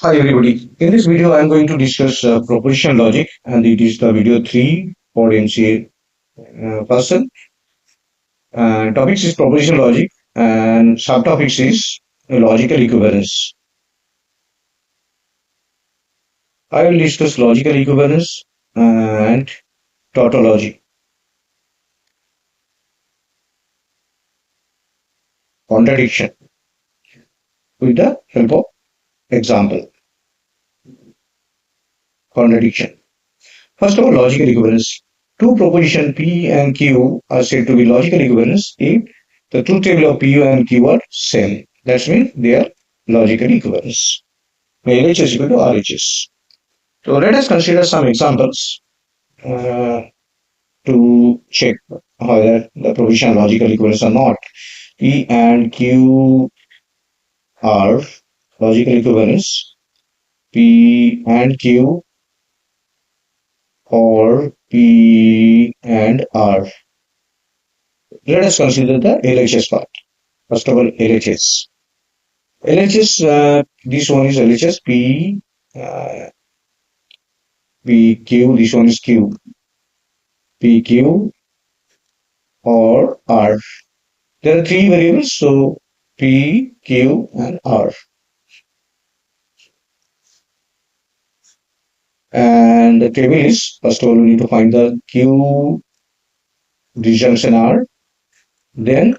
Hi everybody. In this video, I am going to discuss propositional logic, and it is the video 3 for MCA person. Topics is propositional logic, and subtopics is logical equivalence. I will discuss logical equivalence and tautology, contradiction, with the help of example. Contradiction. First of all, logical equivalence. Two propositions P and Q are said to be logical equivalence if the truth table of P and Q are same. That means they are logical equivalence. LH is equal to RHS. So let us consider some examples uh, to check whether the proposition logical equivalence or not. P and Q are logical equivalence. P and Q or P and R. Let us consider the LHS part. First of all, LHS. LHS, this one is LHS uh, PQ, this one is Q, PQ or R. There are three variables, so P, Q, and R. And the table is, first of all, we need to find the Q disjunction R, then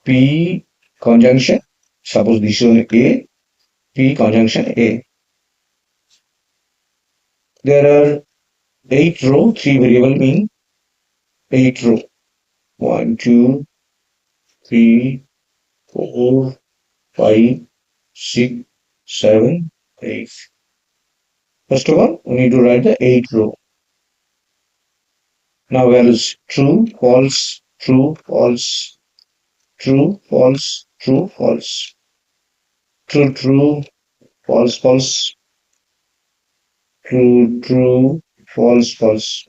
P conjunction. Suppose this is A, P conjunction A. There are 8 row, 3 variable mean 8 row. 1, 2, 3, 4, 5, 6, 7, 8. First of all, we need to write the 8 row. Now values true, false, true, false, true, false, true, false, true, true, false, false, true, true, false, false,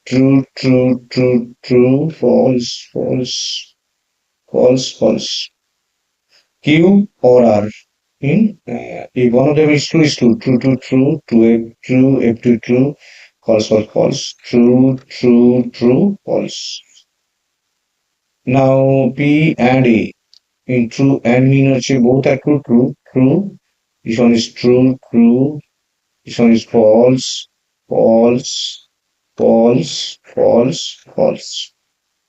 true, true, true, true, false, false, false, false. Q or R. If one of them is true, true, true, true, true, F true, true, false, false, false, true, true, true, false. Now P and A. In true and mean both are true, true, true. This one is true, true. This one is false, false, false, false, false.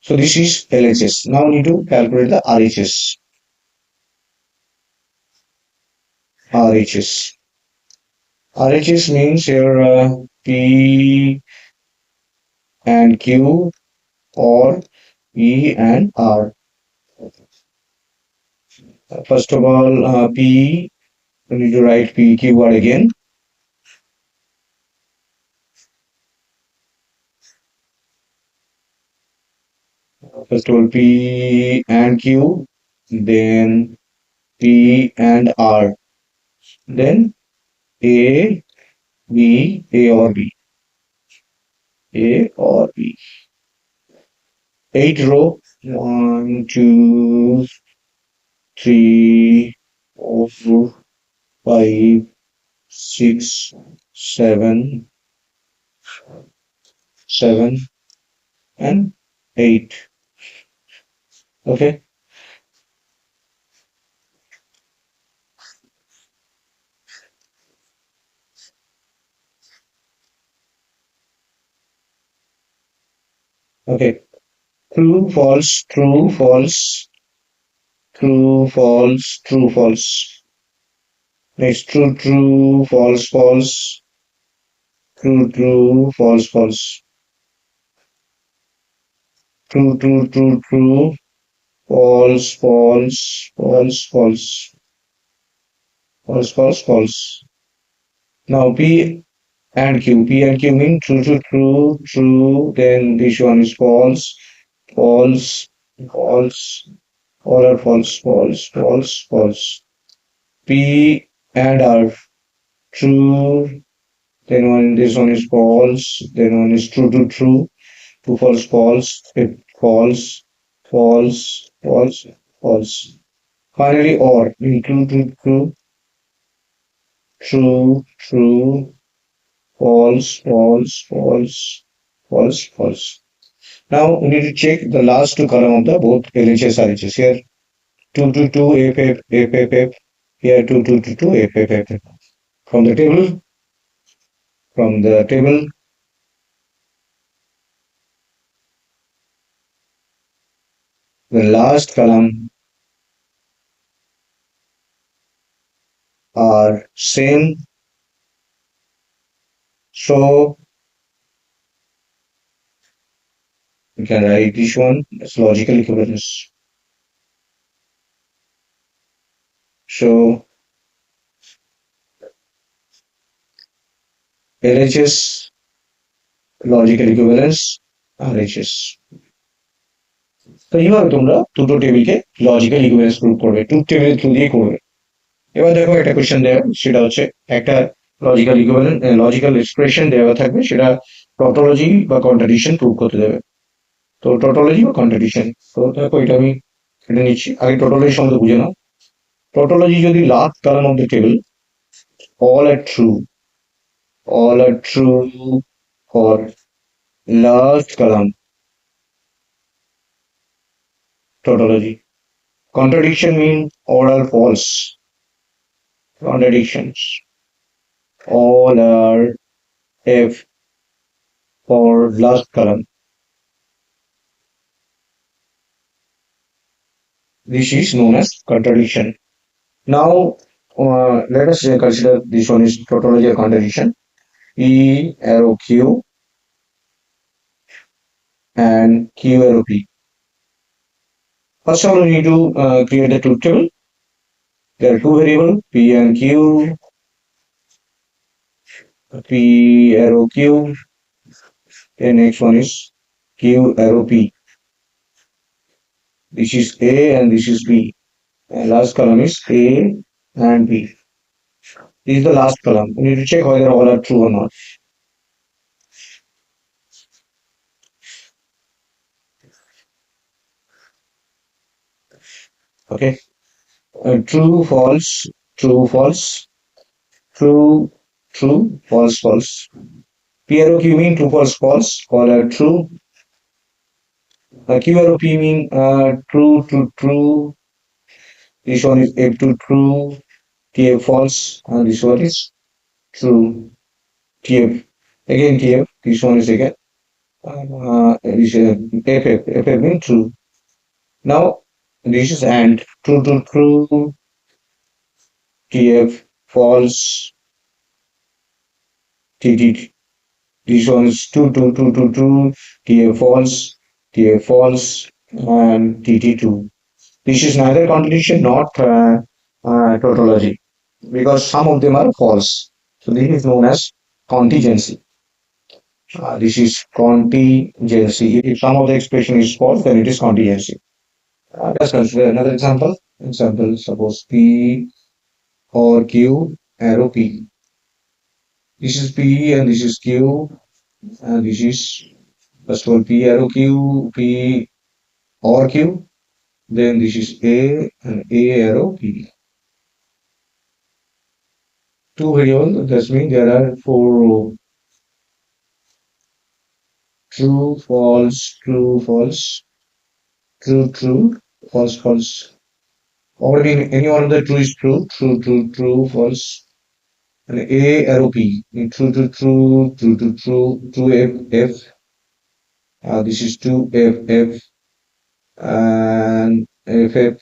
So this is LHS. Now we need to calculate the RHS. RHS. RHS means here P and Q or P and R. First of all, P, we need to write P keyword again. First of all, P and Q, then P and R, then A, B, A or B, A or B. 8 row, 1, 2, 3, 4, 5, 6, 7, 7, and 8. Okay. Okay. True, false, true, false, true, false, true, false. Next, true, true, false, false, true, true, false, false, true, true, true, true, false, false, false, false, false, false, false. Now P and Q mean true, true, true, true. Then this one is false, false, false, all are false, false, false, false. P and R true. Then this one is false. Then one is true, true, true. True, false, false, false, false, false, false. Finally, or in true, true, true, true, true, false, false, false, false, false. Now we need to check the last two column of the both LHS RHS. Here 222 F F F F F. Here 2222 F F F F. From the table, from the table, the last column are same. So we can write this one as logical equivalence. So LHS logical equivalence RHS. তো এইভাবে তোমরা দুটো টেবিলকে logical equivalence prove করবে, truth টেবিলের through দিয়ে করবে। এবার দেখো একটা কোয়েশ্চেন দেওয়া, সেটা হচ্ছে একটা লজিক্যাল ইকুইভ্যালেন্ট লজিক্যাল এক্সপ্রেশন দেওয়া থাকবে, সেটা টটোলজি বা কন্ট্রাডিকশন প্রুভ করতে দেবে। তো টটোলজি বা কন্ট্রাডিকশন, তো দেখো এটা আমি এটা নিচ্ছি, আগে টটোলজি সম্বন্ধে বুঝে নাও। টটোলজি যদি last column of the table all are true for last column, tautology. Contradiction means all are false. Contradictions. All are F for last column. This is known as contradiction. Now, let us consider this one is tautology or contradiction. P arrow Q and Q arrow P. First of all, we need to create the truth table. There are two variables, P and Q. P arrow Q. The next one is Q arrow P. This is A and this is B. And last column is A and B. This is the last column. We need to check whether all are true or not. Okay. True, false, true, false, true, true, false, false. P arrow Q mean true, false, false. All are true. Q arrow P mean true, true, true. This one is F2 true, TF false, and this one is true, TF. Again TF. This one is again this FF means true. Now this is and true to true, TF false, TT. This one is true, TF false, and TT2. This is neither contradiction not tautology, because some of them are false. So this is known as contingency. This is contingency. If some of the expression is false, then it is contingency. Let's consider another example. Example, suppose P or Q arrow P. This is P and this is Q, and this is first of all P arrow Q, P or Q. Then this is A and A arrow P. Two variables. That means there are four rows. True, false, true, false, true, true, false, false. Already any one of the true is true, true, true, true, false. And A arrow P. True to true, true to true, true F, F. This is 2F, and FF,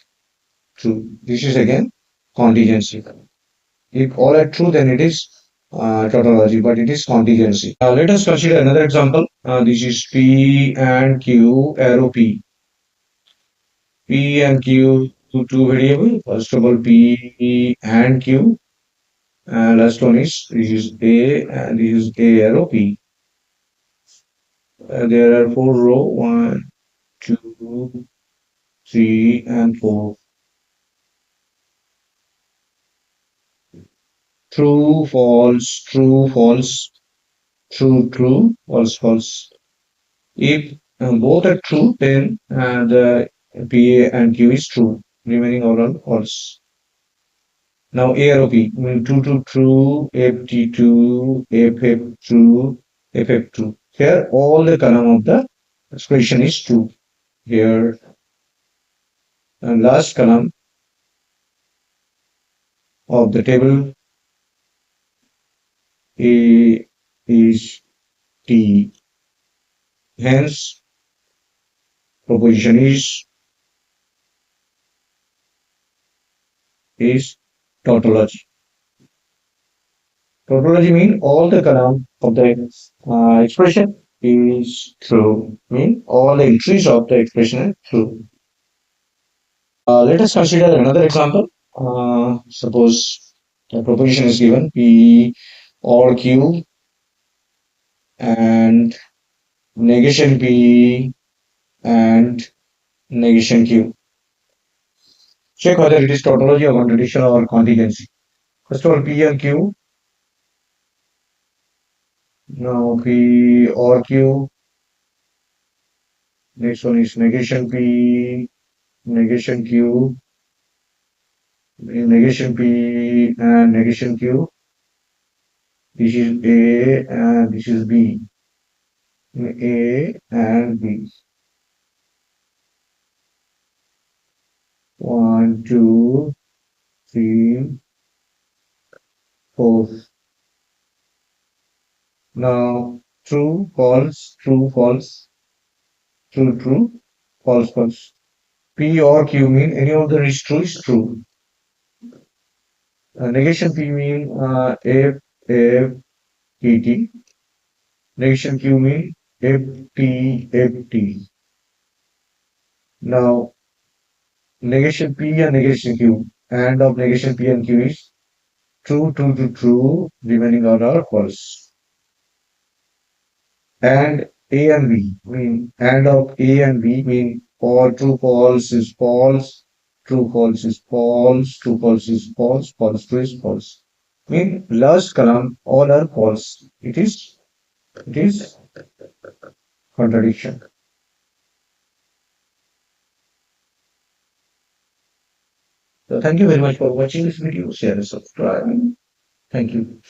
true. This is again contingency. If all are true, then it is tautology, but it is contingency. Now let us consider another example. This is P and Q arrow P. P and Q, two variable. First of all, P and Q. And last one is this is A and this is A arrow P. There are four row, 1, 2, 3, and 4. True, false, true, false, true, true, false, false. If both are true, then the P and Q is true. remaining all false. Now A or B mean true, true, FT2, FF2, FF2. Here all the column of the expression is true. Here and last column of the table A is T. Hence proposition is tautology. Tautology mean all the column of the expression is true. Mean all the entries of the expression are true. Let us consider another example. Suppose the proposition is given P or Q and negation P and negation Q. Check whether it is tautology or contradiction or contingency. First of all, P and Q. Now P or Q. Next one is negation P, negation Q, negation P and negation Q. This is A and this is B. A and B. 1, 2, 3, 4. Now true, false, true, false, true, true, false, false. P or Q mean any of the is true. Negation P mean F, F, T, T. Negation Q mean F, T, F, T. Now negation P and negation Q. And of negation P and Q is true, true to true, remaining are false. And A and B mean and of A and B mean all true false is false, true false is false, true false is false, false true is false. Mean last column all are false. It is contradiction. So thank you very much for watching this video. Share and subscribe. Thank you.